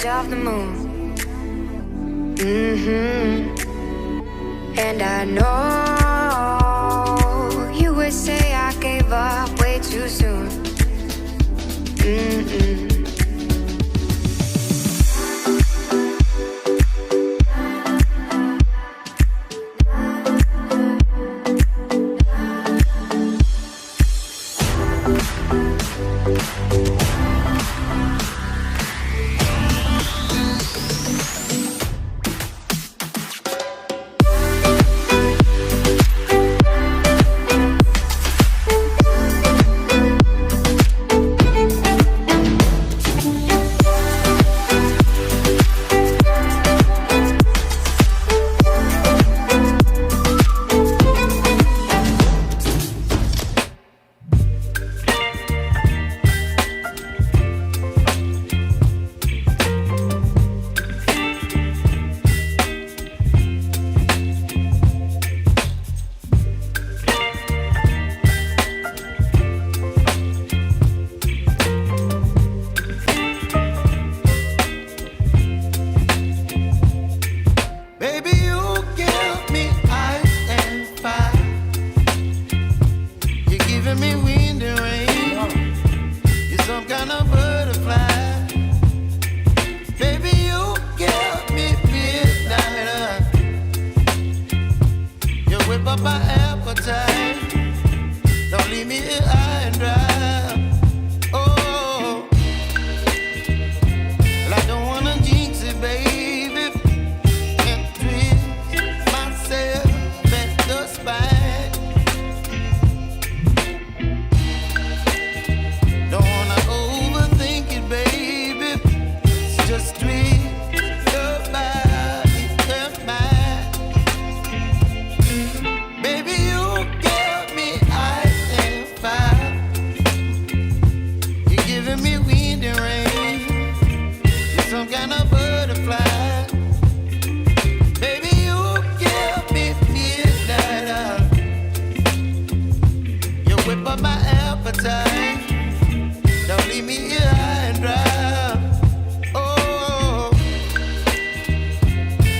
Of the moon. And I know you would say I gave up way too soon. Don't leave me here high and dry. Oh, well, I don't wanna jinx it, baby, and twist myself at the spine. Don't wanna overthink it, baby. It's just twist your body and mine. Baby, you give me ice and fire. You're giving me wind and rain. You're some kind of butterfly. Baby, you give me midnight oil. You whip up my appetite. Don't leave me here high and dry. Oh,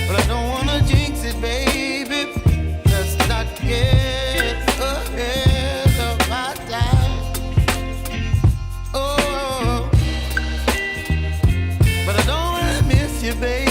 but I don't wanna jinx it, baby. Let's not get ahead of my time. Oh, but I don't wanna miss you, baby.